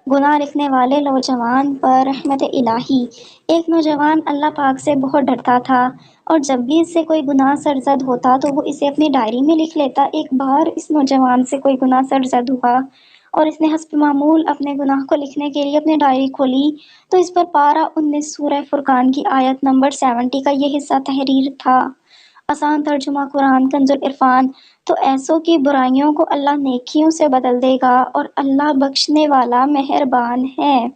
گناہ لکھنے والے نوجوان پر رحمت الہی۔ ایک نوجوان اللہ پاک سے بہت ڈرتا تھا اور جب بھی اس سے کوئی گناہ سرزد ہوتا تو وہ اسے اپنی ڈائری میں لکھ لیتا۔ ایک بار اس نوجوان سے کوئی گناہ سرزد ہوا اور اس نے حسب معمول اپنے گناہ کو لکھنے کے لیے اپنی ڈائری کھولی تو اس پر پارہ 19 سورہ فرقان کی آیت نمبر 70 کا یہ حصہ تحریر تھا۔ آسان ترجمہ قرآن کنز العرفان۔ تو ایسوں کی برائیوں کو اللہ نیکیوں سے بدل دے گا اور اللہ بخشنے والا مہربان ہے۔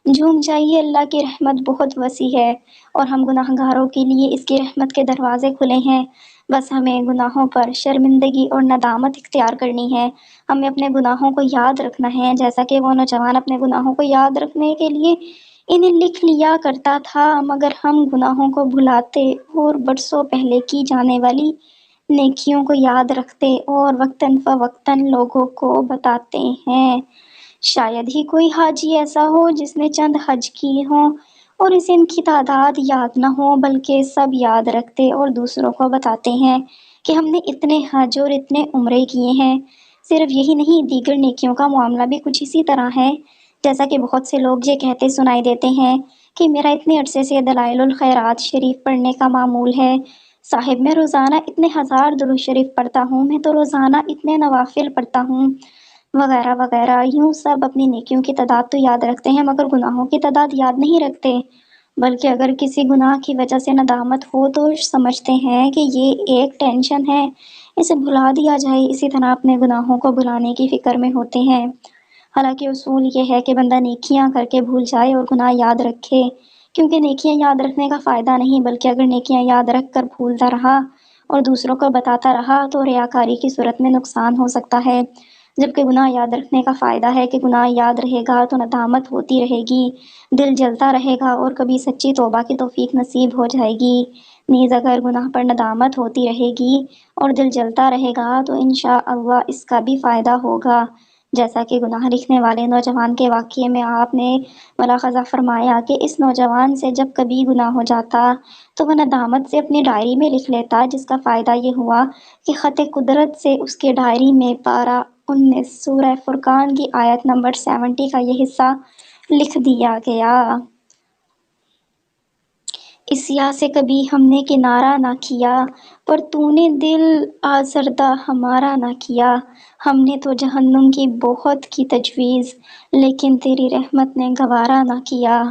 جھوم جائیے، اللہ کی رحمت بہت وسیع ہے اور ہم گناہ گاروں کے لیے اس کی رحمت کے دروازے کھلے ہیں۔ بس ہمیں گناہوں پر شرمندگی اور ندامت اختیار کرنی ہے۔ ہمیں اپنے گناہوں کو یاد رکھنا ہے جیسا کہ وہ نوجوان اپنے گناہوں کو یاد رکھنے کے لیے انہیں لکھ لیا کرتا تھا، مگر ہم گناہوں کو بھلاتے اور برسوں پہلے کی جانے والی نیکیوں کو یاد رکھتے اور وقتاً فوقتاً لوگوں کو بتاتے ہیں۔ شاید ہی کوئی حاجی ایسا ہو جس نے چند حج کیے ہوں اور اسے ان کی تعداد یاد نہ ہو، بلکہ سب یاد رکھتے اور دوسروں کو بتاتے ہیں کہ ہم نے اتنے حج اور اتنے عمرے کیے ہیں۔ صرف یہی نہیں، دیگر نیکیوں کا معاملہ بھی کچھ اسی طرح ہے۔ جیسا کہ بہت سے لوگ یہ کہتے سنائی دیتے ہیں کہ میرا اتنے عرصے سے دلائل الخیرات شریف پڑھنے کا معمول ہے، صاحب میں روزانہ اتنے ہزار درود شریف پڑھتا ہوں، میں تو روزانہ اتنے نوافل پڑھتا ہوں، وغیرہ وغیرہ۔ یوں سب اپنی نیکیوں کی تعداد تو یاد رکھتے ہیں مگر گناہوں کی تعداد یاد نہیں رکھتے، بلکہ اگر کسی گناہ کی وجہ سے ندامت ہو تو سمجھتے ہیں کہ یہ ایک ٹینشن ہے، اسے بھلا دیا جائے، اسی طرح اپنے گناہوں کو بھلانے کی فکر میں ہوتے ہیں۔ حالانکہ اصول یہ ہے کہ بندہ نیکیاں کر کے بھول جائے اور گناہ یاد رکھے، کیونکہ نیکیاں یاد رکھنے کا فائدہ نہیں، بلکہ اگر نیکیاں یاد رکھ کر بھولتا رہا اور دوسروں کو بتاتا رہا تو ریاکاری کی صورت میں نقصان ہو سکتا ہے، جبکہ گناہ یاد رکھنے کا فائدہ ہے کہ گناہ یاد رہے گا تو ندامت ہوتی رہے گی، دل جلتا رہے گا اور کبھی سچی توبہ کی توفیق نصیب ہو جائے گی۔ نیز اگر گناہ پر ندامت ہوتی رہے گی اور دل جلتا رہے گا تو انشاءاللہ اس کا بھی فائدہ ہوگا، جیسا کہ گناہ لکھنے والے نوجوان کے واقعے میں آپ نے ملاحظہ فرمایا کہ اس نوجوان سے جب کبھی گناہ ہو جاتا تو وہ ندامت سے اپنی ڈائری میں لکھ لیتا، جس کا فائدہ یہ ہوا کہ خط قدرت سے اس کے ڈائری میں پارہ 19 سورہ فرقان کی آیت نمبر 70 کا یہ حصہ لکھ دیا گیا۔ اسیا سے کبھی ہم نے کنارہ نہ کیا، پر تو نے دل آزردہ ہمارا نہ کیا۔ ہم نے تو جہنم کی بہت کی تجویز، لیکن تیری رحمت نے گوارا نہ کیا۔